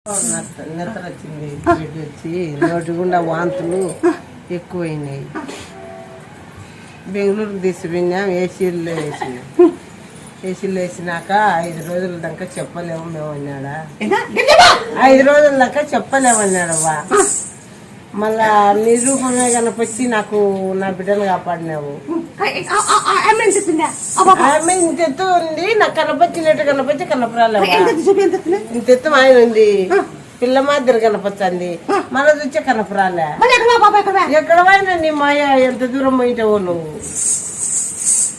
నిద్ర వచ్చింది, వచ్చి నోటి గుండా వాంతులు ఎక్కువైనాయి. బెంగళూరుకు తీసుకుపోయినాం, ఏసీలో వేసినాం. ఏసీలో వేసినాక 5 రోజుల దాకా చెప్పలేము మేము అన్నాడా. 5 రోజుల దాకా చెప్పలేమన్నాడవ్వా. మళ్ళా నిరూపమే కనపచ్చి నాకు నా బిడ్డను కాపాడినావు. ఆమె ఇంతెత్తు ఉంది, నాకు కనపచ్చినట్టు కనపచ్చి కనపరాలేవు. ఇంతెత్తు ఆయన ఉంది, పిల్ల మాదిరి కనపచ్చంది, మన చూచే కనపరాలే. ఎక్కడ పోయినా నీ మాయ, ఎంత దూరం పోయింటావో నువ్వు.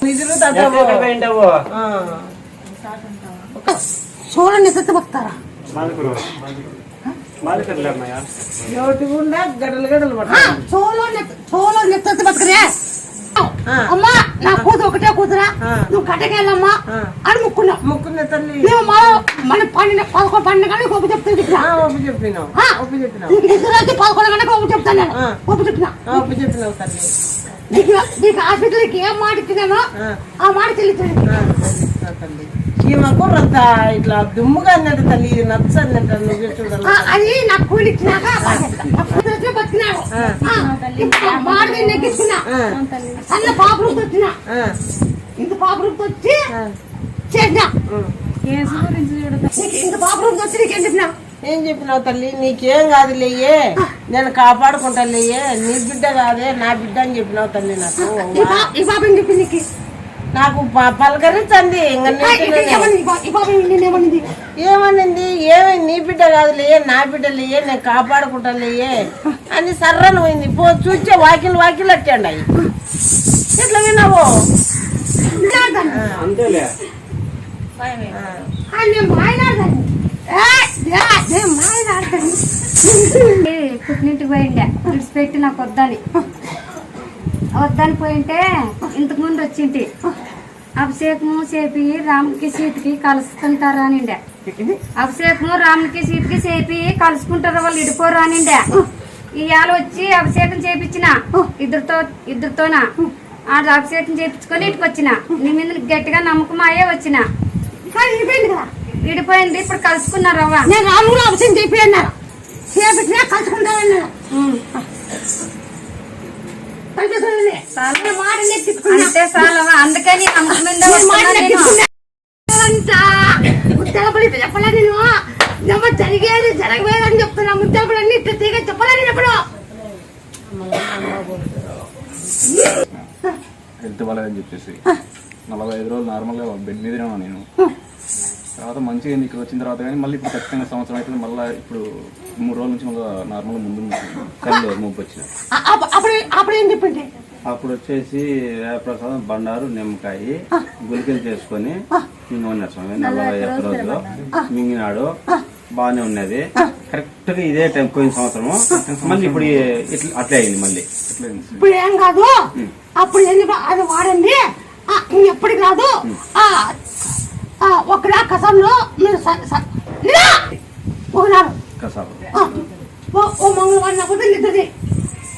నిధులు చూడండి చెత్తబోతారా నోటిగుండా గడలు గడలు బతకరే. అమ్మా నా కూతురు ఒకటే కూతురా, నువ్వు కట్టకెళ్ళమ్మా అని ముక్కున్నావు. ముక్కున్న తల్లి మన 11 గంటలకు ఒప్పు చెప్తాను. ఒప్పు చెప్పినావు, ఒప్పు చెప్పినావు. 11 గంటలకు ఒప్పు చెప్తాను. ఒప్పు చెప్పినా, ఒప్పు చెప్పినావు తల్లి. నీకు హాస్పిటల్కి ఏం మాట ఇచ్చినానో ఆ మాట చెల్లించండి తల్లి. ఈమెకు ఇట్లా దుమ్ముగా అన్నట్టు తల్లి, ఇది నచ్చన్నట్టు నువ్వు చూడాలి. అది నాకు కూలి ఇచ్చినాక బతికినాడు. మాట నెగ్గించుకున్నా, అన్న పాపరూపు వచ్చినా, ఇంత పాపరూపు వచ్చి చేసినా. ఇంత పాపరూపు వచ్చి నీకేం చెప్పినా? ఏం చెప్పినావు తల్లి? నీకేం కాదు లేయే, నేను కాపాడుకుంటా లేయే, నీ బిడ్డ కాదే నా బిడ్డ అని చెప్పినావు తల్లి. నాకు ఈ పాప ఏం చెప్పింది నీకు? నాకు పలకరించండి. ఏమనింది? ఏమైంది? నీ బిడ్డ కాదు లేయే, నా బిడ్డ లేయే, నేను కాపాడుకుంటా లేయే అని సర్రను పోయింది. పో చూచే వాకిలు అట్టండి. అవి ఎట్లా విన్నావు? పుట్టినింటికి పోయిండే, విడిచిపెట్టి నాకు వద్దని పోయింటే ఇంతకు ముందు వచ్చింటి. అభిషేకము చేపి రాముకి సీతకి కలుసుకుంటారు అనిండే. అభిషేకము రాముకి సీతకి చేపి కలుసుకుంటారు, వాళ్ళు ఇడిపోరు అనిండే. ఇవాళ వచ్చి అభిషేకం చేపించిన ఇద్దరితోనా అభిషేకం చేపించుకొని ఇటుకు వచ్చిన. నీ మీద గట్టిగా నమ్మకం అయ్యే వచ్చిన. విడిపోయింది, ఇప్పుడు కలుసుకున్నారు. అవ్వ నేను రాములు అభిషేకం చేపించారు, చేపించినా కలుసుకుంటారన్నా. అంటే చాలవా, అందుకని చెప్పలే నేను జరిగేది జరగలేదని చెప్తున్నా. ముద్దలపడి అన్ని ఇట్లా తీగ చెప్పలే నేను ఎప్పుడు. హెల్త్ బాగాలేదని చెప్పేసి 45 రోజులు నార్మల్గా బెడ్ మీద నేను. తర్వాత మంచిగా ఇక్కడ వచ్చిన తర్వాత కానీ మళ్ళీ ఇప్పుడు ఖచ్చితంగా సంవత్సరం అవుతుంది. మళ్ళీ ఇప్పుడు 3 రోజుల నుంచి మళ్ళీ నార్మల్గా ముందు కళ్ళు ముప్పు వచ్చిన. అప్పుడు ఏం చెప్పండి? అప్పుడు వచ్చేసి ప్రసాదం బండారు నిమ్మకాయ గులికలు చేసుకొని మింగన్నారు స్వామి. 41 రోజులు మింగినాడు, బాగానే ఉన్నది. కరెక్ట్ గా ఇదే టైం పోయిన సంవత్సరము మళ్ళీ ఇప్పుడు అట్లే అయింది. మళ్ళీ ఇప్పుడు ఏం కాదు, అప్పుడు అది వాడండి, ఎప్పటికి రాదు. ఒక కసంలో మీరు ఒకనాడు కసాపు ఓ మంగళవారం నాకు నిద్ర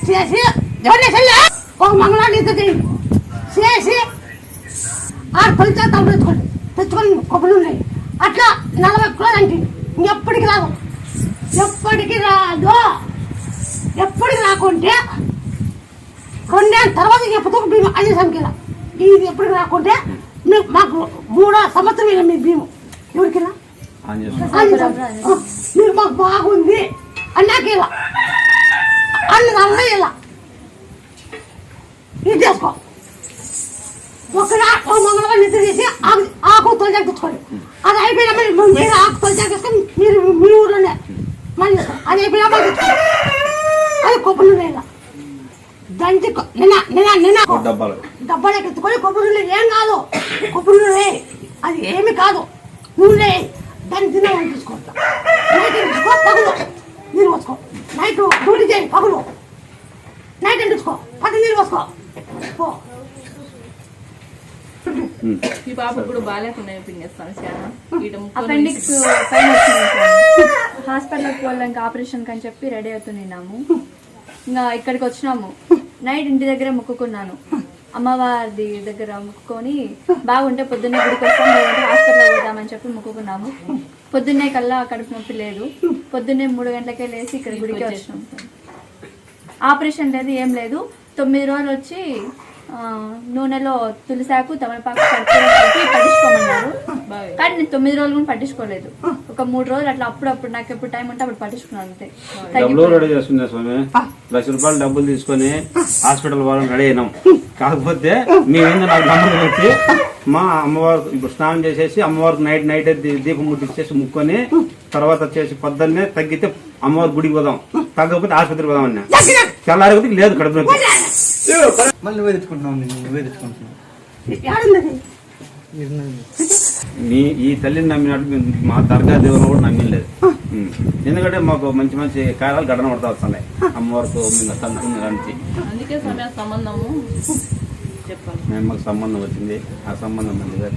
చేసి ఒక మంగళవారం నిద్ర చేసి 6 కొలిచా తమ్ముడు తెచ్చుకొని కొబ్బరి ఉన్నాయి. అట్లా 40 కిలోలు అంటే ఎప్పటికి రాదు, ఎప్పటికి రాదు. ఎప్పటికి రాకుంటే 2 ఏళ్ళ తర్వాత చెప్పుతూ భీము 5 సంఖ్యలో ఇది ఎప్పటికి రాకుంటే మాకు 3వ సంవత్సరం మీ భీము ఎవరికిలా మీరు మాకు బాగుంది అన్నాకేలా అన్న ఇలా ఇది చేసుకో. ఒక మంగళవారం నిద్ర చేసి ఆకు తొలిజాకి తెచ్చుకోండి. అది అయిపోయినా మీరు ఆకు తొలిజాకి తెచ్చుకొని మీరు మీ ఊర్లోనే మళ్ళీ అది అయిపోయినా అది కొబ్బరి ఇలా దంచి డబ్బాలు ఎత్తుకొని కొబ్బరి ఏం కాదు. కొబ్బరి అది ఏమి కాదు, నూనె దాన్ని తినాలని తీసుకోవద్దు. నైట్ ఎంచుకో, పగులు నీళ్ళు పోసుకో. నైట్ డ్యూటీ చేయి, పగులు నైట్ ఎంచుకో, 10 నీళ్ళు పోసుకో. ఈ పాప కూడా బాగాలేకుండా అపెండిక్స్ పైన హాస్పిటల్కి పోవడానికి ఆపరేషన్ అని చెప్పి రెడీ అవుతున్నాము. ఇంకా ఇక్కడికి వచ్చినాము. నైట్ ఇంటి దగ్గర మొక్కుకున్నాను. అమ్మవారి దగ్గర మొక్కుకొని బాగుంటే పొద్దున్నే గుడికి వస్తాం, లేదంటే హాస్పిటల్లో పోదామని చెప్పి మొక్కుకున్నాము. పొద్దున్నే కల్లా కడుపు నొప్పి లేదు. పొద్దున్నే 3 గంటలకే లేచి ఇక్కడ గుడికి వచ్చినాం. ఆపరేషన్ లేదు, ఏం లేదు. 9 రోజులు వచ్చి నూనెలో తులసాకు తమలపాకు కలిపి పట్టించుకోమన్నారు. కానీ నేను 9 రోజులు కూడా పట్టించుకోలేదు. ఒక 3 రోజులు అట్లా అప్పుడప్పుడు నాకు ఎప్పుడు టైం ఉంటే అప్పుడు పట్టించుకున్నాను అంతే. డబ్బులు రెడీ చేసుకున్నా స్వామి. 1,00,000 రూపాయలు డబ్బులు తీసుకొని హాస్పిటల్ వాళ్ళని రెడీ అయినాం. కాకపోతే మేమేందో నాకు నమ్మకం వచ్చి మా అమ్మవారు ఇప్పుడు స్నానం చేసేసి అమ్మవారికి నైట్ దీపం ముట్టించేసి ముక్కొని తర్వాత వచ్చేసి పొద్దున్నే తగ్గితే అమ్మవారి గుడికి పోదాం, తగ్గకపోతే ఆసుపత్రికి పోదాం అన్నా. తెల్లారి లేదు కడుపు నొప్పి. మళ్ళీ నువ్వే తెచ్చుకుంటున్నావు. ఈ తల్లిని నమ్మినట్టు మా దర్గా దేవుని కూడా నమ్మలేదు. ఎందుకంటే మాకు మంచి మంచి కాలాలు గడన పడతా వస్తున్నాయి అమ్మవారితో నుంచి. అందుకే సమయం సంబంధము చెప్పాలి. మేము మాకు సంబంధం వచ్చింది, ఆ సంబంధం మంచిగా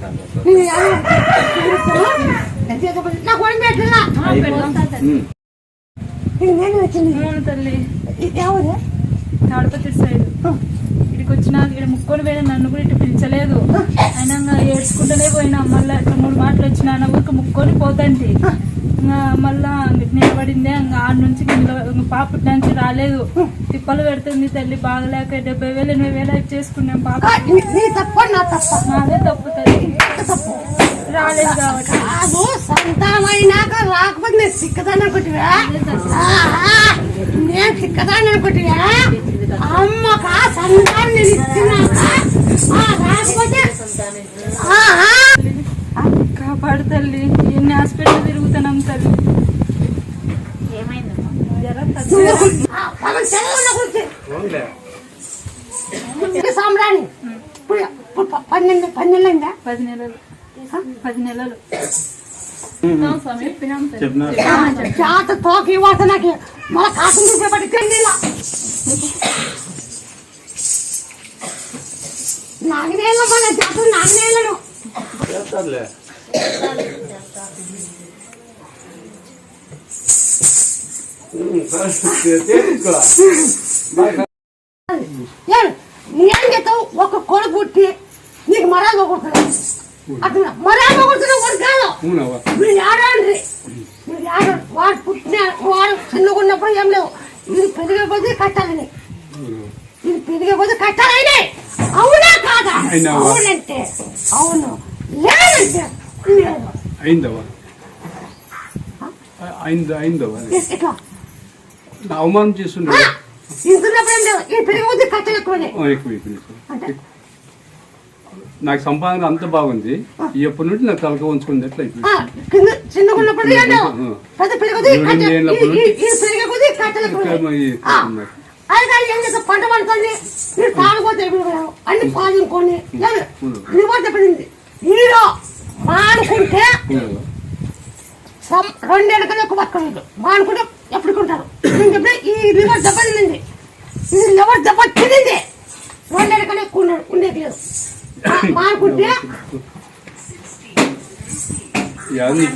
తల్లి తాడపత్రి సైడ్ ఇక్కడికి వచ్చినా ఇక్కడ ముక్కొని పోయినా నన్ను కూడా ఇటు పిలిచలేదు. అయినా ఏడ్చుకుంటూనే పోయినా. మళ్ళీ ఇట్లా 3 మాటలు వచ్చినా నా ఊరికి ముక్కొని పోతండి. మళ్ళా నిలబడిందే ఆడ నుంచి పాప నుంచి రాలేదు. తిప్పలు పెడుతుంది తల్లి బాగలేక 70,000 80,000 చేసుకున్నాం. పాప నాదే తప్పు తల్లి, రాలేదు కాబట్టి. సంతానమైనాక రాకపోతే నేను సిక్కదాన్ని అనుకుంటువా? నేను సిక్కదాన్ని అనుకుంటువా? అమ్మక సంతానం నేను ఇస్తున్నాక రాకపోతే కాపాడు తల్లి. ఎన్ని హాస్పిటల్ తిరుగుతున్నాం తల్లి. సాంబ్రాణి 12 నెలలైందా? 10 నెలలు. 10 నెలలు చెప్పినారు. జాత తోకి వాసనకి మన కాసం చూసేపటి తిండిలా నాగనేళ్ళ మన జాత నాగనేళ్ళను ఏం చేస్తావు? ఒక కొడు పుట్టి నీకు మరాలు పోగొడుతున్నావు. అట్లా మరాలు పోగొడుతున్నా వాడు కాదు. మీరు ఆడండి, మీరు ఆడండి. వాడు పుట్టిన వాడు చిన్నగా ఉన్నప్పుడు ఏం లేవు. ఇది పెరిగే కొద్ది కట్టాలని, ఇది పెరిగే కొద్ది కట్టాలని. అవునా కాదా? అవునంటే అవును, లేదంటే లేదు. అయిందవా ఇట్లా అవమానం చేస్తుండే ఇంటున్నప్పుడు ఏం లేవు. ఈ పెరిగే కొద్ది కట్టలు ఎక్కువనే అంటే నాకు సంపాదన అంత బాగుంది. ఎప్పటి నుండి నాకు తలక ఉంచుకుంది ఎట్లా చిన్నగా ఉన్నప్పుడు ఏం లేవు. పెద్ద పెరిగే కొద్ది పెరిగే కొద్ది కట్టలు ఏం చేస్తా? పంట పండుతుంది, మీరు తాగుపోతే అన్ని పాదుకొని లివర్ దెబ్బతింది. హీరో మానుకుంటే 2 ఏళ్ళకనే ఎక్కువ పక్కలేదు. మానుకుంటే ఎప్పుడుకుంటారు? నేను చెప్పిన ఈ లివర్ దెబ్బతింది, ఇది లివర్ దెబ్బ తినింది. 2 ఏళ్ళకనే ఎక్కువ ఉండేది లేదు. మానుకుంటే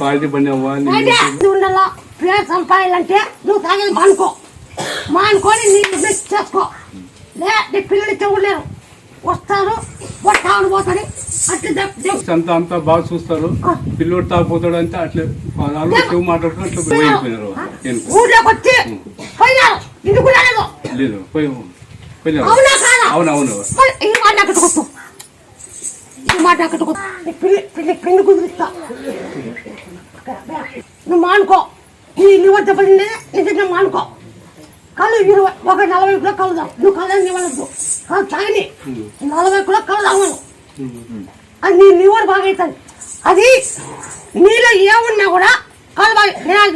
పార్టీ పని అవ్వాలి. ఉండాలా పేరు సంపాదాలంటే నువ్వు తాగేది మానుకొని నీ బిజినెస్ చేసుకో. నీ పిల్లలు చెవులేరు, వస్తారు తాగుడు పోతాడు. అంతా అంతా బాగా చూస్తారు. పిల్లోడు తాగిపోతాడు అంటే అట్లా చెవు మాట్లాడుకుని అట్లా పోయిపోయినారు. ఊళ్ళోకి వచ్చి పోయినారు, ఇది కూడా లేదు. లేదు పోయినారు. అవునవును. ఈ మాట అక్కడ కొట్టు, ఈ మాట అక్కడ కొట్టు. పెళ్లి కుదిరిస్తా, నువ్వు మానుకో. ఈ లివర్ దెబ్బతిండే నిజంగా మానుకో. కళ్ళు 40 కిలో కలుదాం. నువ్వు కళ్ళని ఇవ్వలేదు, కాదు తాగిని 40 కిలో కలుదాము. అది నీ లివర్ బాగా అవుతుంది. అది నీలో ఏమున్నా కూడా కళ్ళు బాగా.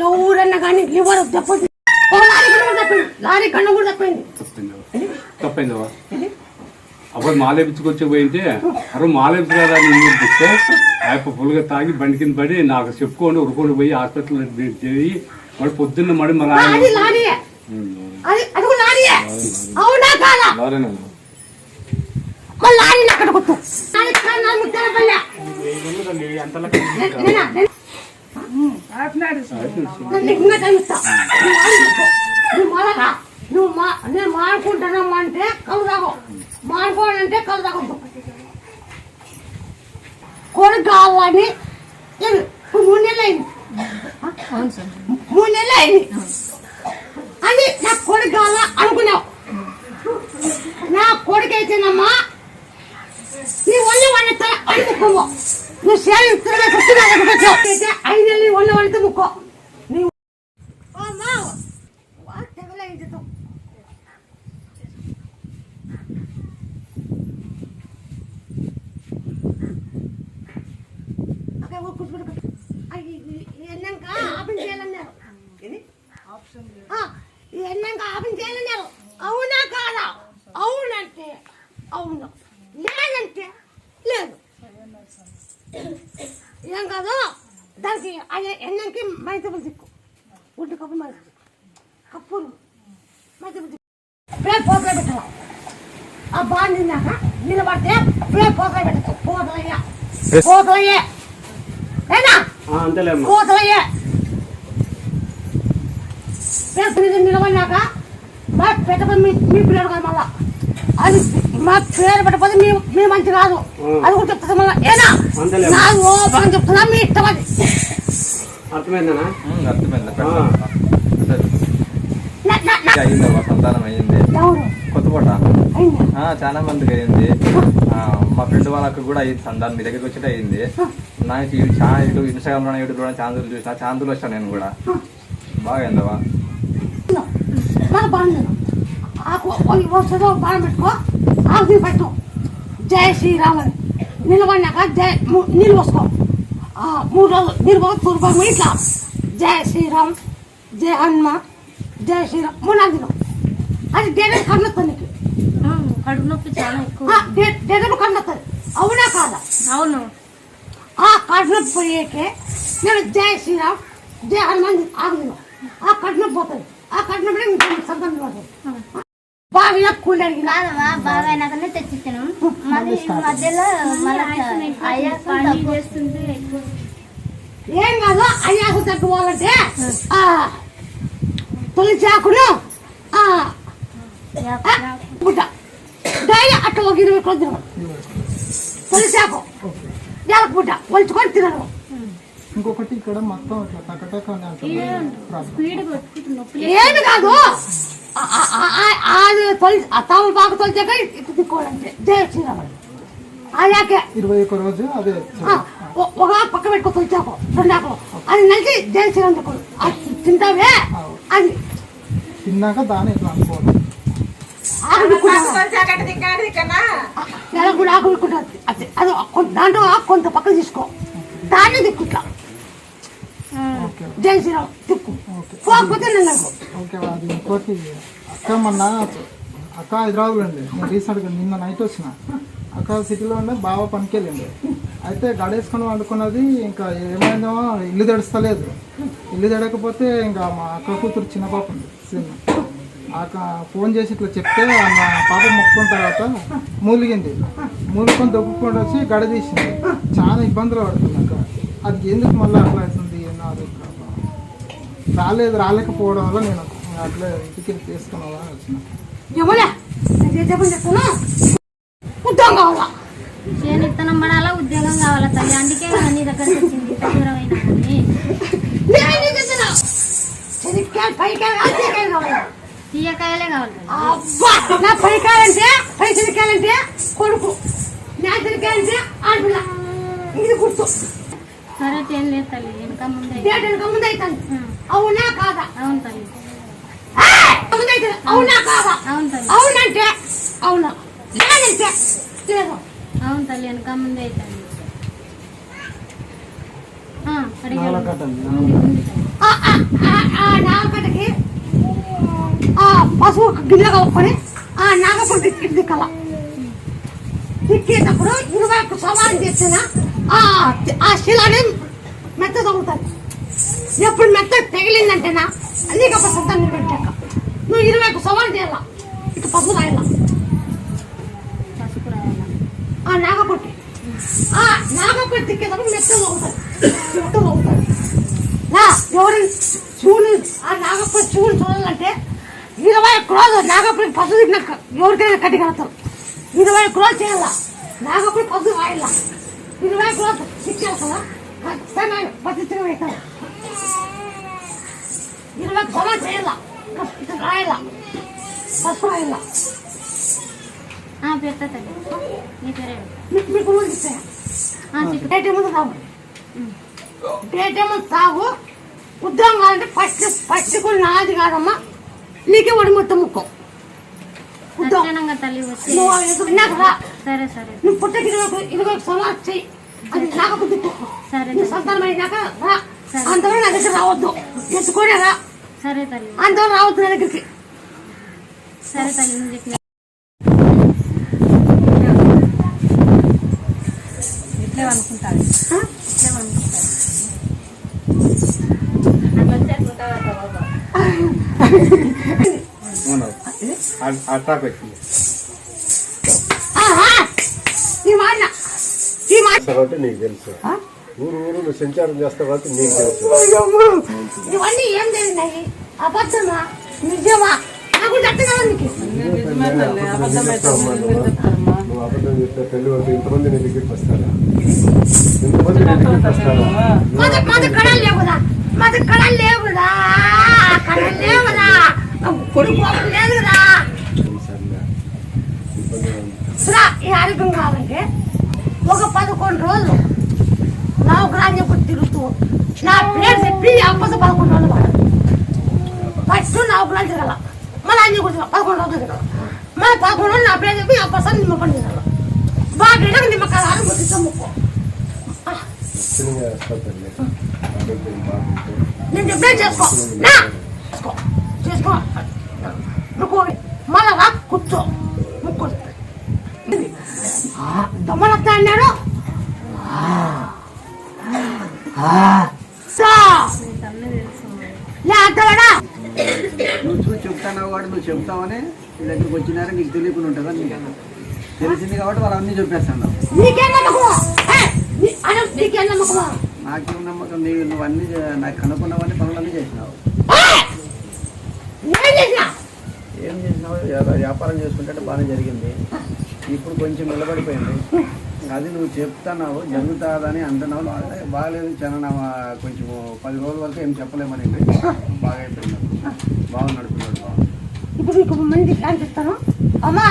ఎవరన్నా కానీ లివర్ దెబ్బతి లారీ కన్ను కూడా తప్పింది. తప్పైందవా? అప్పుడు మాలేపించుకొచ్చి పోయింటే మాలేపించగా నేను చెప్తే ఆయప్ప ఫుల్గా తాగి బండి కింద పడి నాకు చెప్పుకొని ఉరుకొని పోయి హాస్పిటల్ చేయి. మరి పొద్దున్న మరి మరి అవునా కాదా? లారీ అక్కడ కొట్టు. నువ్వు నేను మానుకుంటానమ్మా అంటే కలు తాగో. మానుకోవాలంటే కళ్ళు తగ్గదు. కొడుకు కావాలని 3 నెలలు అయింది. అవును సార్. 3 నెలలు అయింది అది నాకు కొడుకు కావాలా అనుకున్నావు. నా కొడుకు అయితేనమ్మా నీ ఒళ్ళు వండితే అనుకోవు. నువ్వు సేవ 5 నెలలు ఒళ్ళు వండితే ముక్కో. ఆపం చేయాలన్నారు. అవునా కాదా? అవునంటే అవును, లేదంటే లేదు. ఏం కాదు దానికి అదే ఎన్నంకి మైతపులు దిక్కు ఉడ్డు కప్పు మైత కప్పులు మైతపులు దిక్కు ప్లే పోతలు పెట్టాల. ఆ బాగా తిన్నాక నిలబడితే ప్లే పోతలు పెట్టచ్చు. పోతలయ్యా పోతలయ్యే ఏనా పోతలయ్యే నిలబడినాక మా పెట్టకపోతే మీ పిల్లలు కాదు. మళ్ళా అది మా పేరు పెట్టకపోతే మీ మంచి కాదు. అది కూడా చెప్తుంది మళ్ళీ ఏనా నాకు ఓపెన్ చెప్తున్నా మీ ఇష్టం. అది అర్థమైందనా? అయిందమ్మా, సంతానం అయ్యింది. కొత్తకోట చాలా మందికి అయింది. మా ఫ్రెండ్ వాళ్ళకి కూడా అయ్యింది సంతానం. మీ దగ్గరికి వచ్చి అయ్యింది. నాకు చాలా ఇన్స్టాగ్రామ్ లో యూట్యూబ్ లో ఛానల్ చూసిన ఛానల్ వచ్చాను నేను కూడా. బాగా అయిందవా? మన బాగుంది. ఆకు వస్తుందో బాగా పెట్టుకో. ఆకు పెట్టు జై శ్రీరామని నిలబడినాక నీళ్ళు పోసుకో. 3 రోజులు నీళ్ళు పోయి తూర్పు ఇట్లా జై శ్రీరామ్ జై హనుమ జై శ్రీరామ్ 3 దినం. అది డేటా కన్నొస్తుంది నీకు. కడుపు నొప్పి చాలా ఎక్కువ. డేటా కన్నొస్తుంది. అవునా కాదా? అవును. ఆ కడుపు నొప్పి పోయేకే నేను జై శ్రీరామ్ జై హనుమాన్ ఆగుదినం. ఆ కడుపు నొప్పి పోతుంది. ఆ కడుపు నొప్పి సంతానం పడుతుంది. బాగా కూలి అడిగిన బాగా అయినాకనే తెచ్చిచ్చాను. మధ్యలో ఏం కాదు. అయ్యాకు తట్టుకోవాలంటే తులసి ఆకును బుట్ట డైలీ అట్లా ఒక 20 రోజులు తినడం. తులసి ఆకు యాలకు బుట్ట ఒలుచుకొని తినడం. ఇంకొకటి ఇక్కడ మొత్తం ఇట్లా టకటక ఏమి కాదు. అది తమలు బాగా తొలిచాక ఇటు తిక్కోవాలంటే జై శ్రీరాముడు. అలాగే 21 రోజు అదే ఒక పక్క పెట్టుకో. తొలిచాకు 2 ఆకులు అది నలిచి జై శ్రీరామ్ తిక్కోడు. అది తింటావే అది తిన్నాక దాన్ని ఇట్లా అనుకోవాలి. నెల కూడా ఆకు పెట్టుకుంటుంది. అది దాంట్లో కొంత పక్క తీసుకో. దాన్ని దిక్కుట్లా జై శ్రీరామ్ తిక్కు. పోకపోతే ఓకే. అది ఇంకోటి అక్క మొన్న అక్క హైదరాబాద్లో ఉండే. నేను రీసెంట్గా నిన్న నైట్ వచ్చిన. అక్క సిటీలో ఉండే బాగా పనికి వెళ్ళింది. అయితే గడేసుకొని వండుకున్నది. ఇంకా ఏమైందో ఇల్లు తెడుస్తలేదు. ఇల్లు తెడకపోతే ఇంకా మా అక్క కూతురు చిన్న పాప ఉంది సినిమా. అక్క ఫోన్ చేసి ఇట్లా చెప్తే మా పాప మొక్కుకున్న తర్వాత మూలిగింది. మూలుకొని దొక్కుకొని వచ్చి గడ తీసింది. చాలా ఇబ్బందులు పడుతుంది అక్క. అది ఎందుకు మళ్ళీ అట్లా అవుతుంది రాలేకపోవడం వల్ల నేను అట్లా ఇంటికి తీసుకున్నావా అని వచ్చిన. ఉద్యోగం కావాలా? విత్తనం పడాలా, ఉద్యోగం కావాలా తల్లి. అందుకే నీ దగ్గరకు వచ్చింది. దూరమైన తీయకాయలే కావాలి. నా పైకాయలంటే పైసలికాయలంటే కొడుకు, నా శనికాయలంటే ఆడపిల్ల. ఇది గుర్తు. సరే ఏం లేదు తల్లి. వెనక ముందే అవుతుంది. అవునా కాదా? అవును తల్లి. అవునా కాదా? అవును తల్లి. అవునంటే అవునా, లేదంటే లేదు. అవును తల్లి. వెనక ముందే అవుతుంది. నాగకట్టకి పశువు గిన్నె కలుపుకొని ఆ నాగప్పుడు దిక్కల దిక్కేటప్పుడు 21 సవాలు చేసిన ఆ శిలని మెత్త తగ్గుతుంది. ఎప్పుడు మెత్త తెగిలిందంటేనా నీకు అప్పుడు సంతానం పెట్టాక నువ్వు 21 సవాలు చేయాల. ఇక పసుపు రాయాల. ఆ నాగపొట్టి దిక్కేటప్పుడు మెత్త తగ్గుతుంది. ఎవరి చూడు ఆ నాగపొట్టి చూడు చూడాలంటే 21 రోజులు నాగపొట్టి పసుపు తిన్నాక ఎవరికైనా కట్టి కడతారు. 20 కిలోలు చేయాల నాగప్పుడు పొద్దు వాయిలా 20 కిలోలు శిక్షాలి కదా ఖచ్చితంగా పద్ధతిగా అవుతారు 20 జమ చేయాల ఇట్లా రాయాల ఫస్ట్ రాయాల పెడతా తల్లి నీ పేరే మీకు ఇస్తే పేటీఎం తాగు పేటీఎం తాగు ఉద్యోగం కావాలంటే ఫస్ట్ కూడా నాది కాదమ్మా నీకే ఒడి మొత్తం ముక్కో లక్షణంగా తల్లి వచ్చి నాకు రా సరే సరే నువ్వు పుట్టకి 20 సంవత్సరాలు చెయ్యి అది నాగబుద్ధి సరే నువ్వు సంతానం అయినాక రా అంతవరకు నా దగ్గర రావద్దు ఎత్తుకోనే రా సరే తల్లి అంతవరకు రావద్దు నా దగ్గరికి సరే తల్లి నువ్వు చెప్పిన ఇట్లే అనుకుంటాను ఇట్లే అనుకుంటాను అట్రాక్ వచ్చింది కాబట్టి నీకు తెలుసు ఊరు నువ్వు సంచారం చేస్తావు కాబట్టి నీకు తెలుసు. ఇవన్నీ ఏం జరిగినాయి అబద్ధమా నిజమా నాకు గట్టిగా ఉంది నువ్వు అబద్ధం చెప్తే పెళ్లి వరకు ఇంతమంది నీ దగ్గరికి వస్తారా? ఇంతమంది నీ దగ్గరికి వస్తారా? మాది కళలు లేవుదా మాది కళలు లేవుదా కళలు లేవుదా కొడుకు లేదు కదా ఈ ఆరోగ్యం కావాలంటే ఒక 11 రోజులు నవగ్రహం చెప్పి తిరుగుతూ నా పేరు చెప్పి అప్పస 11 రోజులు వాడు ఫస్ట్ నవగ్రహం తిరగల మళ్ళీ అన్ని కూడా 11 రోజులు తిరగల మళ్ళీ 11 రోజులు నా పేరు చెప్పి అప్పస నిమ్మకం తిరగల బాగా నిమ్మకాయలు ముట్టితో ముక్కో నేను చెప్పే చేసుకో చేసుకో ముక్కో మళ్ళా రా కూర్చో ముక్కు దమ్మలత్తా అన్నాడు నువ్వు చూసి చెప్తావు వాడు నువ్వు చెప్తావని నీ దగ్గరికి వచ్చినారా నీకు తెలియకుండా ఉంటుందా నీకు తెలిసింది కాబట్టి వాళ్ళు అన్నీ చెప్పేస్తాను నాకేం నమ్మకం నువ్వు అన్ని నాకు కనుక్కున్నావని పనులన్నీ చేసినావు ఏం చేసినావు వ్యాపారం చేసుకుంటే బాగానే జరిగింది ఇప్పుడు కొంచెం నిలబడిపోయింది అది నువ్వు చెప్తున్నావు జరుగుతుందని అంటున్నావు బాగాలేదు చాలా కొంచెం 10 రోజుల వరకు ఏం చెప్పలేమని బాగా అయిపోయింది బాగా నడుపుతున్నాడు బాగా ఇప్పుడు నీకు మంది అనిపిస్తాను అమ్మా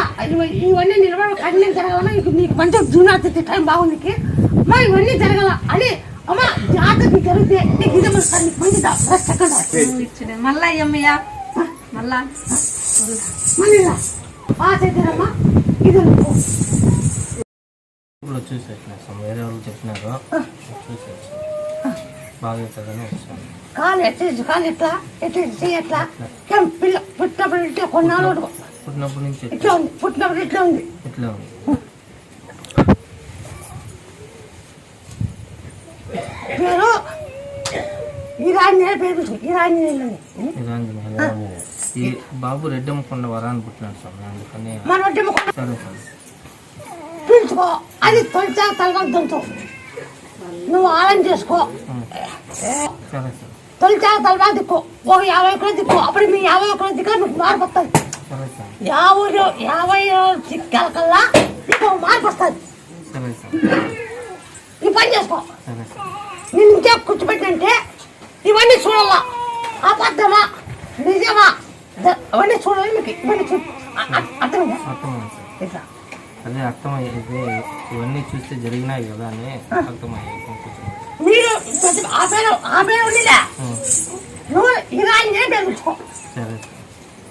ఇవన్నీ నిలబడి కఠినం జరగాలన్నా నీకు మంచిగా జూనాతి టైం బాగుంది అమ్మా ఇవన్నీ జరగాల అని అమ్మా జాతకి జరిగితే నీకు ఇది మంచి మళ్ళా అమ్మయ్యా మళ్ళా మళ్ళీ పాస్ అవుతారమ్మా ఇది ఇప్పుడు చూసేసిన వేరే వాళ్ళు చెప్పినారు చూసేసి బాగా అవుతుందని వచ్చాను కాలు ఎట్లా ఎట్లా పిల్ల పుట్టినప్పుడు ఇట్లా కొన్నాళ్ళు పుట్టినప్పటి నుంచి ఇట్లా ఉంది పుట్టినప్పుడు ఇట్లా ఉంది ఇట్లా ఉంది పేరు ఇరాంజనేయ పేరు ఇరాంజనేయులని ఈ బాబు రెడ్డమ్మకొండ వరాన్ని పుట్టినాడు స్వామి అందుకని మన రెడ్డమ్మకొండ సరే సరే పిలుచుకో అది తొలిచా తలవద్దంతో నువ్వు ఆలం చేసుకో సరే సరే తొలిచా తలవా దిక్కు ఒక 50 ఎకరాలు దిక్కు అప్పుడు మీ 50 ఎకరాలు దిక్కు మీకు మార్పు వస్తుంది సరే సార్ 50 చిక్కాల కల్లా నీకు మార్పు వస్తుంది సరే సార్ ఈ పని చేసుకో సరే సార్ నేను ఇంకే కూర్చోబెట్టంటే ఇవన్నీ చూడాలా అబద్ధమా నిజమా అవన్నీ చూడాలి మీకు ఇవన్నీ అర్థమైందా అర్థమైంది సార్ ఇట్లా అదే అర్థమయ్యేది ఇవన్నీ చూస్తే జరిగినాయి కదా అని అర్థమయ్యేది మీరు ఆ పేరు ఉండిలే నువ్వు ఇరాంజనే పేరుకో సరే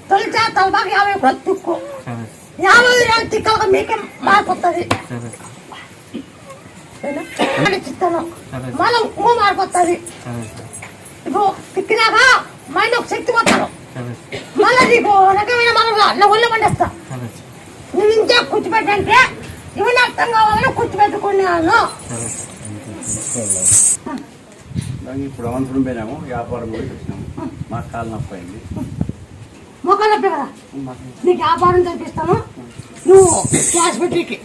తొలిచా తలబాకి 50 ఎకరాలు తిక్కు సరే 50 ఎకరాలు తిక్కాక మీకే మార్పు వస్తుంది సరే చిత్తాను మళ్ళీ ఇంకో మార్పు వస్తుంది సరే సార్ ఇప్పుడు తిక్కినాక మైండ్ ఒక శక్తి పోతాను సరే మళ్ళీ నీకు రకమైన మనగా నా ఒళ్ళు పండిస్తా సరే నువ్వు ఇంకే కూర్చోబెట్టంటే ఇవన్నీ అర్థం కావాలని కూర్చోబెట్టుకున్నాను ఇప్పుడు అవంతరం పోయినాము వ్యాపారం కూడా వచ్చినాము మాకు కాలు నొప్పి అయింది మొక్కలు కదా నీకు వ్యాపారం జరిపిస్తాను నువ్వు క్యాష్ పెట్టి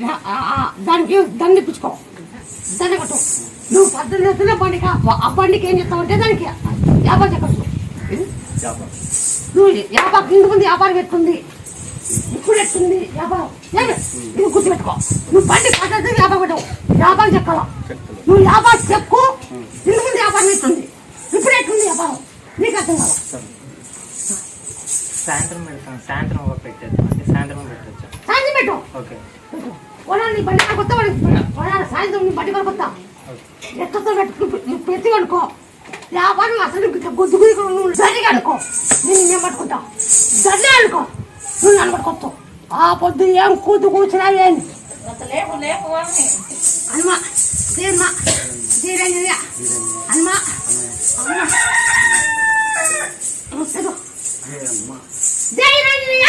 దానికి దండ ఇప్పించుకో దండ కట్టు నువ్వు 18 బండికి ఆ బండికి ఏం చేస్తావంటే దానికి వ్యాపారం చెప్పచ్చు నువ్వు వ్యాపారం ఇంటి ముందు వ్యాపారం పెట్టుకుంది ఇప్పుడు ఎట్టుంది వ్యాపారం ఇది గుర్తుపెట్టుకో. నువ్వు బండి పద్ధతి వ్యాపారం పెట్టవు, వ్యాపారం చెప్పాలా. నువ్వు వ్యాపారం చెప్పు, ఇంటి ముందు వ్యాపారం ఎట్టుంది, ఇప్పుడు ఎట్టుంది వ్యాపారం నీకు అర్థం కాదు. సాయంత్రం పెడతాం, సాయంత్రం ఒక పెట్టేద్దాం అంటే సాయంత్రం పెట్టచ్చు. సాయంత్రం పెట్టు. ఓకే నీ బండి కొత్త సాయంత్రం నీ బండి కొత్త ఎక్కతో పెట్టి అనుకో వ్యాపారం అసలు గుద్దు గుద్దు సరిగా అనుకో. నేను పట్టుకుంటా సరే అనుకో, నువ్వు నన్ను పట్టుకోవచ్చు. ఆ పొద్దు ఏం కూతు కూర్చున్నా ఏంది హనుమా తీర్మా తీరంజయ్య హనుమా జై రంజయ్య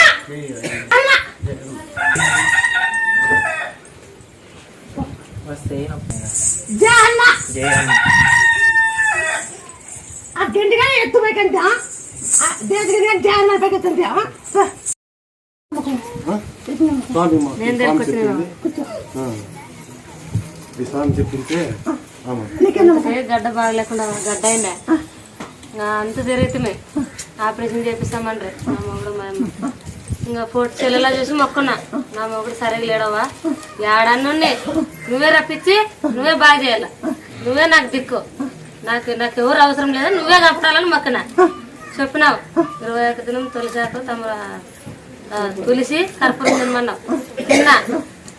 హనుమా వస్తే జై హనుమా జయ హనుమ. ఆ గంటగా ఎత్తు పైకంటే దేశ జై హనుమా పైకెత్తంటే చెప్పింటే గడ్డ బాగా లేకుండా గడ్డ అయిందా అంత తిరుగుతుమే ఆపరేషన్ చేపిస్తామని నా మొగుడు మా అమ్మ ఇంకా ఫోటో చెల్లెలా చూసి మొక్కున్నా. నా మొగుడు సరిగా లేడవా ఏడన్నుండి నువ్వే రప్పించి నువ్వే బాగా చేయాల, నువ్వే నాకు దిక్కు, నాకు ఎవరు అవసరం లేదా, నువ్వే కప్పాలని మొక్కనా చెప్పినావు. 21 దినం తులసాకు తులసి కర్పూరం తినమన్నావు, తిన్నా.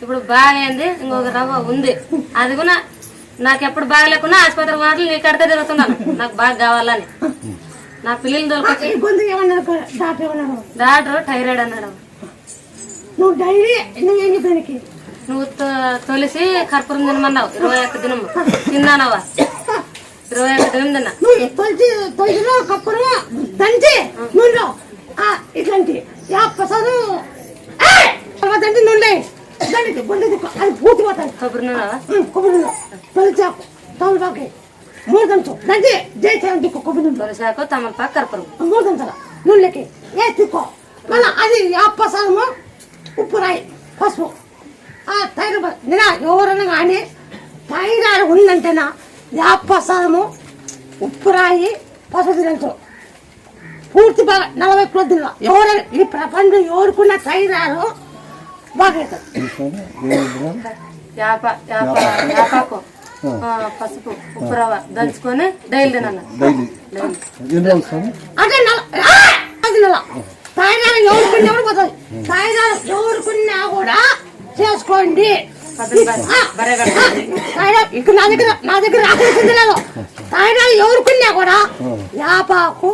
ఇప్పుడు బాగా అయింది, ఇంకొక రవ్వ ఉంది, అది కూడా నాకు ఎప్పుడు బాగా లేకుండా ఆసుపత్రి మాటలు నీ కడితే తిరుగుతున్నాను నాకు బాగా కావాలని. నా పిల్లలు దొరకొచ్చి డాక్టర్ థైరాయిడ్ అన్నాడు. నువ్వు డైరీ నువ్వేం చెప్పానికి నువ్వు తొలిసి కర్పూరం తినమన్నావు. 21 దినం తిన్నానవా? 21 దినం తిన్నా. తొలిసిలో కర్పూరం దంచి నూనెలో ఇట్లాంటి ప్రసాదం దంచి నూనె దానికి అది పూర్తిపోతాయి. కొబ్బరి నూనె కొబ్బరి తొలిచాకు తమలపాకు 3 దంచు దంచి జై చేయండి కొబ్బరి నూనె తొలిచాకు తమలపాకు కర్పూరం 3 దంచాల నూనెలకి తిక్కో. మళ్ళీ అది ప్రసాదము ఉప్పు రాయి పసుపు థైరాయిడ్ నేనా ఎవరన్నా కానీ థైరాయిడ్ ఉందంటేనా ప్రసాదము ఉప్పు రాయి పసుపు తినచ్చు పూర్తి బాగా 40 కిలో తిన్నా. ఎవరైనా ఈ ప్రపంచం ఎవరుకున్న థైరాయిడ్ బాగా యాపాకు పసుపు ఉప్పు రవ్వ దంచుకొని డైలీ తినాలి. అంటే థైరాయిడ్ ఎవరుకున్నా కూడా పోతుంది. థైరాయిడ్ ఎవరుకున్నా కూడా చేసుకోండి. ఇక్కడ నా దగ్గర రాకుండా లేదు. థైరాయిడ్ ఎవరుకున్నా కూడా యాపాకు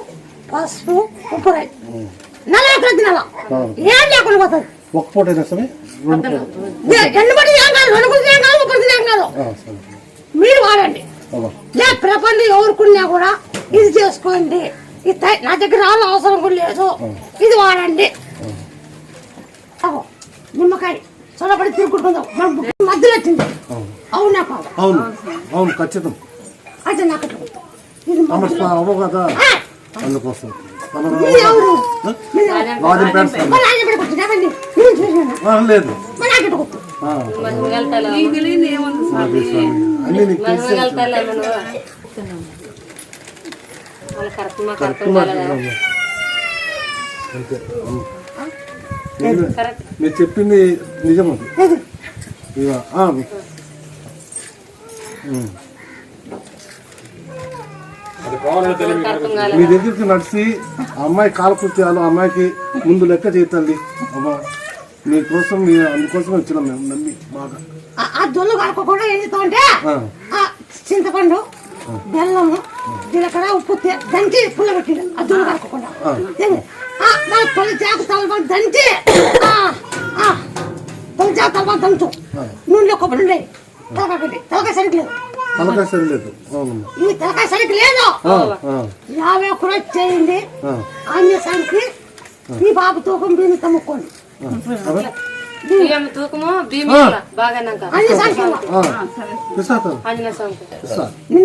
పసుపు ఉప్పు రాయి 40 కిలో తినాల, ఏం లేకుండా పోతుంది. ఒక పూట ఎండు బట్టి ఏం కాదు, 2 గుడ్లు ఏం కాదు, 1 ఏం కాదు, మీరు వాడండి. ప్రపంచం ఎవరుకున్నా కూడా ఇది చేసుకోండి. నా దగ్గర రావాలని అవసరం కూడా లేదు, ఇది వాడండి. నిమ్మకాయ చొరబడి తిరుగుకుందాం మధ్యలో వచ్చింది. అవునా కాదు? అవును ఖచ్చితం. అయితే నాకు ఇది అవ్వ కదా అందుకోసం లేదు మీరు చెప్పింది నిజము. మీ దగ్గరికి నడిచి అమ్మాయి కాలకృత్యాలు అమ్మాయికి ముందు లెక్క చేయండి అమ్మా మీకోసం అందుకోసం వచ్చినాం మేము నమ్మి బాగా. జొల్లు కలుపుకోకుండా ఏం చేస్తామంటే చింతపండు బెల్లము జీలకర్ర ఉప్పు దంచి పుల్ల పెట్టి ఆ జొల్లు కలుపుకోకుండా తొలి చాకు తలపాటు దంచి తొలి చాకు తలపాటు దంచు నూనెలో కొబ్బరి ఉండే తలకాయ పెట్టి తలకాయ సరిగ్గా లేదు. తలకాయ సరి లేదు. ఈ తలకాయ సరిగ్గా లేదు. 50 కూడా చేయండి. ఆంజనేయానికి ఈ బాబు తూకం బియ్యం తమ్ముకోండి. బియ్యం తూకము బియ్యం బాగా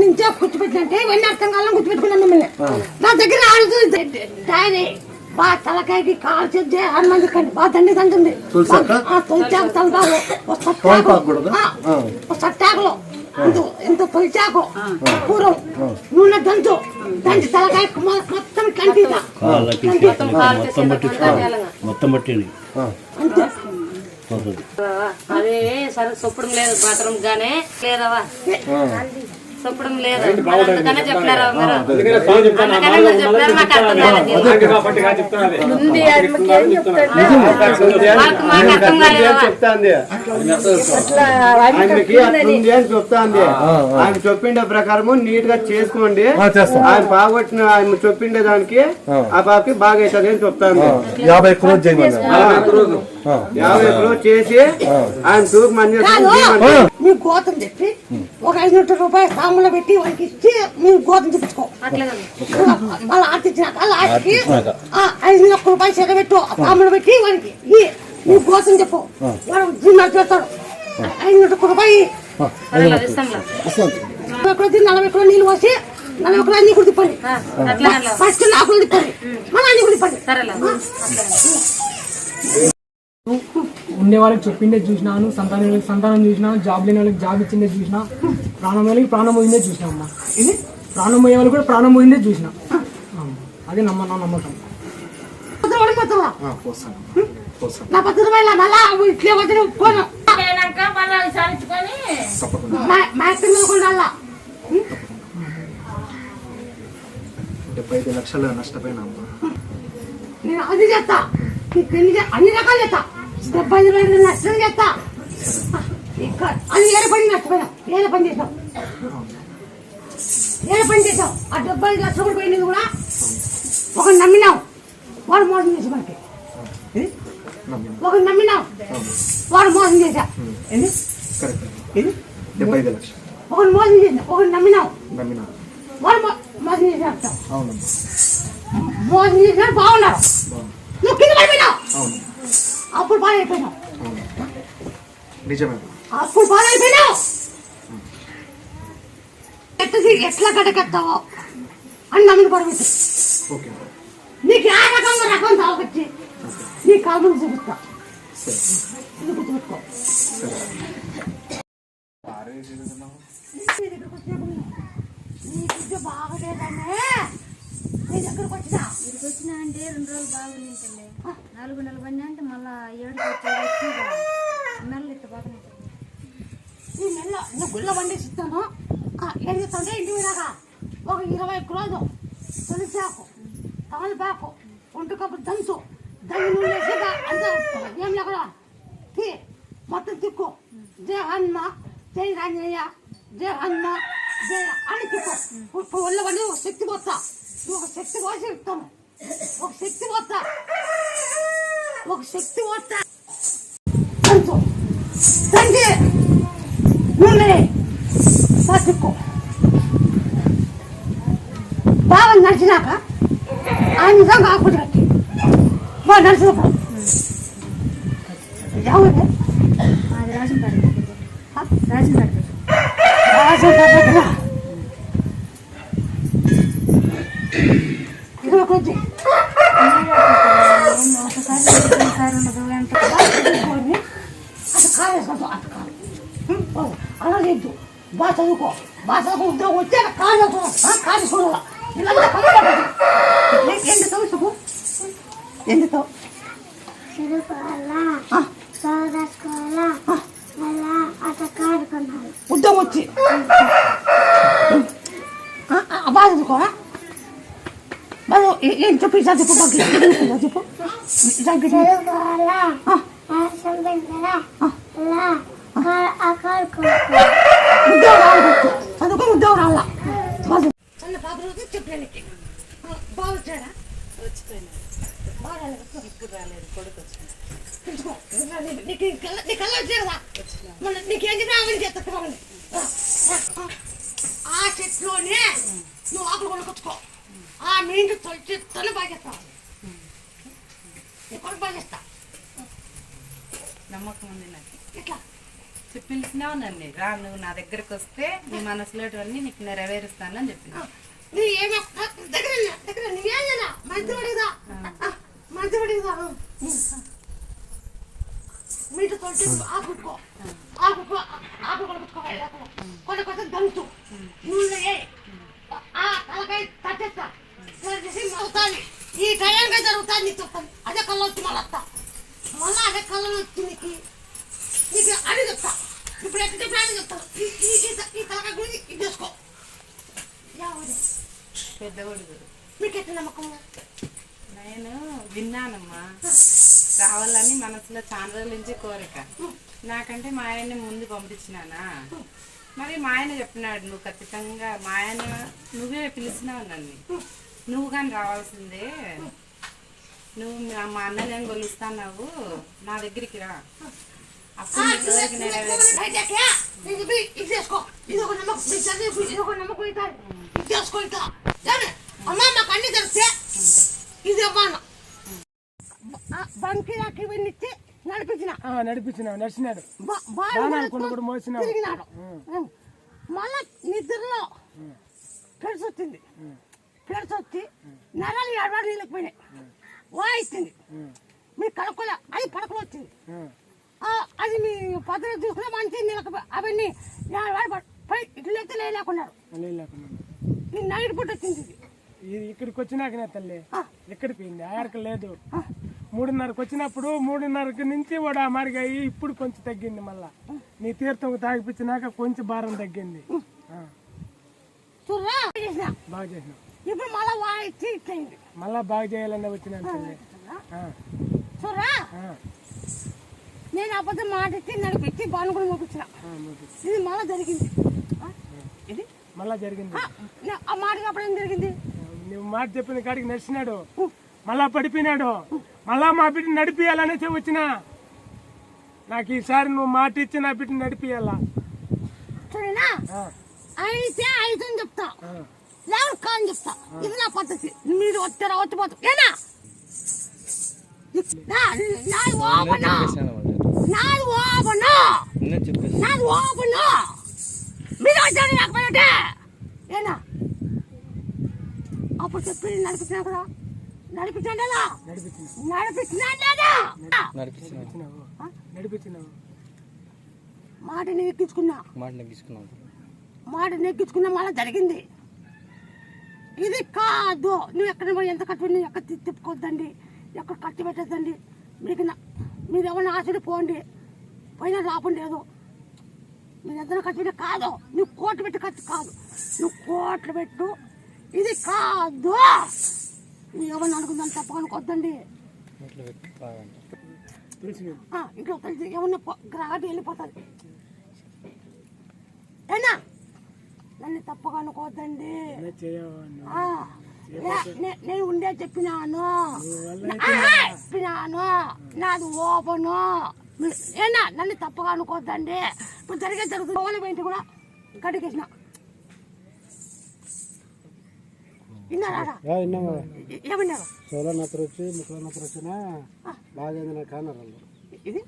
నుంచే కూర్చోబెట్టినంటే ఇవన్నీ అర్థం కాలం కూర్చోబెట్టుకున్నాను మిమ్మల్ని. నా దగ్గర డైరీ బాగా తలకాయకి కాలు చేసి హనుమాన్ కండి బాగా దండి తంటుంది. తొలిచాకు తలకాలు సట్టాకులో ఇంత తొలిచాకు పూరం నూనె దంచు దంచి తలకాయ మొత్తం కంటిదా మొత్తం పట్టింది అంతే అదే సరే చొప్పడం లేదు బాత్రూమ్ గానే లేదవా చొప్పడం లేదు అందుకనే చెప్పినారా మీరు అందుకనే మీరు చెప్పినారు మాకు అర్థం కాలేదు మాకు అర్థం కాలేదవా ఆయన చెప్పిండే ప్రకారము నీట్ గా చేసుకోండి ఆయన బాగొట్టిన ఆయన చెప్పిండే దానికి ఆ పాపకి బాగా అవుతుంది అని చెప్తాను 50 రోజు చేయమన్నా 50 రోజు చేసి ఆయన తూకు మంది మీ గోతం చెప్పి ఒక 500 రూపాయలు సాములో పెట్టి వాడికి ఇచ్చి మీరు గోతం చెప్పించుకో మళ్ళీ ఆర్తిచ్చినాక లాస్ట్కి 500 రూపాయలు చెగబెట్టు సాములో పెట్టి వాడికి నీ గోతం చెప్పు వాడు జిమ్మలు చేస్తాడు 500 రూపాయలు 40 కిలో నీళ్ళు పోసి 40 కిలో అన్ని కూడా తిప్పండి ఫస్ట్ ఆకులు తిప్పండి మళ్ళీ అన్ని కూడా తిప్పండి ఉండే వాళ్ళకి చెప్పిండే చూసినాను, సంతానం చూసినా, జాబ్ లేని వాళ్ళకి జాబ్ ఇచ్చిందే చూసినా, ప్రాణం వాళ్ళకి ప్రాణం పోయిందే చూసినా అమ్మ. ఇది ప్రాణం పోయే వాళ్ళు కూడా ప్రాణం పోయిందే చూసినా. అదే నా నమ్మకం. నా 10 రూపాయలు మళ్ళా ఇట్లే వదిలి ఒప్పుకోను. మా ఇద్దరు కొనాలా 75 లక్షలు నష్టపోయినా అమ్మా. నేను అది చేస్తా, అన్ని రకాలు చేస్తా. 75 నష్టం చేస్తా. అది ఏడు పని నష్టపోయినా, ఏడు పని చేసావు, ఏడు పని చేసావు. ఆ 75 లక్షలు కూడా పోయినది కూడా ఒక నమ్మినావు, వాడు మోసం చేసి మనకి. ఒక నమ్మినావు, వాడు మోసం చేశా. 75 లక్షలు ఒకటి మోసం చేసా, ఒకటి నమ్మినావు, వాడు మోసం చేసా. మోసం చేసినా బాగున్నారు, నువ్వు కింద పడిపోయినావు. అప్పుడు బాగా అయిపోయినావు, నిజమే. అప్పుడు బాగా అయిపోయినావు. ఎట్లా గడకెత్తావో అని నమ్మిన పడవచ్చు. నీకు ఆ రకంగా రకం తాగొచ్చి నీ కాదు చూపిస్తా. ఇది గుర్తుపెట్టుకో. నీ బిడ్డ బాగలేదనే నీ దగ్గరకు వచ్చినా. ఇక్కడికి వచ్చినా అంటే 2 రోజులు బాగుంది, 4 నెలలు పడినా అంటే మళ్ళా 7 వచ్చి నెలలు ఇట్లా బాగానే. ఈ నెలలో నువ్వు గుళ్ళ వండిస్తాను. ఏం చేస్తాంటే ఇంటి మీదాక ఒక 20 కిలోలు తొలిసాకు, తమలపాకు, ఒంటికప్పు దంచు, దాన్ని నువ్వు వేసి అంత ఏం లేకుండా మొత్తం తిక్కు. జయ హనుమ, జయ రాంజనేయ, జయ హనుమ, జయ అని తిక్కు. ఒళ్ళ వండి ఒక శక్తి పోతా, ఒక శక్తి పోసి ఇస్తాను. ఒక శక్తి పోతా, ఒక శక్తి పోతా. దంచు తండ్రి నూనె పట్టుకో. బాగా నడిచినాక ఆ నిజంగా ఆకులు కట్టి బాగా నడిచినప్పుడు ఎవరు అది రాసిన దగ్గర ఇరవై కొద్ది ఒకసారి ఉండదు ఎంత అటు కాలేసుకో, అటు కాదు అలా లేదు. బాగా చదువుకో, బాగా చదువుకో. ఉద్యోగం వచ్చే కాదు కాదు చూడాల. ఎందుతో చెప్పు, ఎందుతో ఉద్యోగం వచ్చి బాగా చదువుకోరా. బాగా ఏం చెప్పు, ఇలా చెప్పు, బాగా చెప్పు. చదువుకో, ఉద్యోగం రావాలా. చిన్న పాప చెప్పడానికి బాగా వచ్చాడా? ఇప్పుడు రాలేదు, కొడుకు వచ్చాడు. నీకు కల్లా వచ్చాడు కదా, నీకేం చెప్పినా ఆమె చేస్తామండి. ఆ చెట్లోనే నువ్వు ఆకులు కొనుక్కొచ్చుకో. ఆ మీంటి తొలిచితోనే బాగా చేస్తావు. నీ కొడుకు బాగా చేస్తా. నమ్మకం ఉంది నాకు. ఎట్లా పిలిచినావు నన్ను, రా నువ్వు నా దగ్గరకు వస్తే నీ మనసులోటివన్నీ నీకు నెరవేరుస్తానని చెప్పిన. నీ ఏమో దగ్గర నీవేనా మంచివాడిదా, మంచివాడిదా. మీట తొలిచి ఆకుకో, ఆకు కొనుక్కొచ్చుకో. కొన్ని కొత్త దంచు నూనె ఆ తలకాయ తట్టేస్తా చేసి అవుతుంది ఈ టైంగా జరుగుతుంది నీకు చెప్తాను అదే కళ్ళు వచ్చి మళ్ళీ వస్తా మళ్ళీ అదే కళ్ళు వచ్చి నీకు అని చెప్తా ఇప్పుడు ఎక్కడ చెప్పినా అని చెప్తాను ఈ తలకాయ గురించి ఇది చేసుకో పెద్దవాడు మీకు ఎట్లా నమ్మకం నేను విన్నానమ్మా రావాలని మనసులో చాలా రోజుల నుంచి కోరిక నాకంటే మా ఆయన్ని ముందు పంపించినానా మరి మా ఆయన చెప్పినాడు నువ్వు ఖచ్చితంగా మా ఆయన నువ్వే పిలిచినావు నన్ను నువ్వు కానీ రావాల్సిందే నువ్వు మా అన్నని కొలుస్తావు నా దగ్గరికి రా అప్పుడు నీ కోరిక ఇది చేసుకో ఇది ఒక నమ్మకం ఇది చేసుకో ఇంకా అమ్మ మాకు అన్ని తెలిస్తే ఇది అమ్మాను బంకి నాకు ఇవన్నీ ఇచ్చి నడిచినాడు తిరిగినాడు మళ్ళా నిద్రలో పెడిసొచ్చింది పెడిసొచ్చి నరాలు ఏడాడు నీళ్ళకి పోయినాయి వాయిస్తుంది మీ కడుకోలే అది పడకలు వచ్చింది అది మీ పద్ధతి చూసుకునే మంచి నీళ్ళకి అవన్నీ పై ఇట్లా లేకున్నారు ఈ నైట్ పూట వచ్చింది ఇక్కడికి వచ్చినాకనే తల్లి ఎక్కడికి పోయింది ఆడక లేదు 3:30కి వచ్చినప్పుడు 3:30 నుంచి వాడు ఆ మారిగా అయ్యి ఇప్పుడు కొంచెం తగ్గింది మళ్ళా నీ తీర్థం తాగిపించినాక కొంచెం భారం తగ్గింది బాగా చేసినావు ఇప్పుడు మళ్ళా వాయిచ్చి ఇట్లయింది మళ్ళా బాగా చేయాలనే వచ్చినా తల్లి చూడరా నేను అబద్ధం మాట ఇచ్చి నడిపించి బాను కూడా చూపించిన ఇది మళ్ళా జరిగింది ఇది మళ్ళా జరిగింది ఆ మాటకి అప్పుడు ఏం జరిగింది నువ్వు మాట చెప్పిన కాడికి నడిచినాడు మళ్ళా పడిపోయినాడు మళ్ళా మా బిడ్డ నడిపియాలనేసి వచ్చిన నాకు ఈసారి నువ్వు మాట ఇచ్చి నా బిడ్డ నడిపియాలా సరేనా అయితే 5 అని చెప్తా లేవు కాని చెప్తా ఇది నా పద్ధతి మీరు వచ్చారా వచ్చిపోతాం ఏనా మీరు వచ్చారు లేకపోతే ఏనా అప్పుడు చెప్పి నడిపించినా కదా నడిపించినావు మాట నెగ్గించుకున్నా మళ్ళీ జరిగింది ఇది కాదు నువ్వు ఎక్కడ ఎంత కట్టుబడి ఎక్కడ తిప్పుకోవద్దండి ఎక్కడ ఖర్చు పెట్టద్దండి మీరు ఎవరిని ఆశడి పోండి పోయినా లాభం లేదు మీరు ఎంత ఖర్చు పెట్టే కాదు నువ్వు కోట్లు పెట్టి ఖర్చు కాదు నువ్వు కోట్లు పెట్టు ఇది కాదు నువ్వు ఎవరిని అనుకుందని తప్పనుకోద్దండి ఇంట్లో కలిసి ఎవరిని గ్రాటి వెళ్ళిపోతుంది ఏనా నన్ను తప్పగా అనుకోవద్దండి నేను ఉండే చెప్పినాను నాది ఓపెను ఏనా నన్ను తప్పగా అనుకోవద్దండి ఇప్పుడు జరుగుతుంది ఓపెన్ పెయింట్ కూడా కడిగేసిన ఏమన్నారు సోలనత్ర వచ్చి ముక్కలనత్ర వచ్చినా బాగైంది నాకు అన్నారు ఇది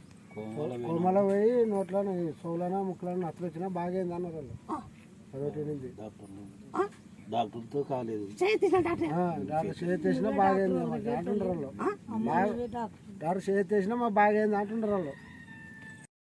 కోమల పోయి నోట్లో సోలన ముక్కలను నత్ర వచ్చినా బాగైంది అన్నారు వాళ్ళు అదొకటి డాక్టర్తో కాలేదు డాక్టర్ చేతిసినా బాగైంది అంటుండ్రు వాళ్ళు డాక్టర్ చేతిసినా మా బాగైంది అంటుండ్రు వాళ్ళు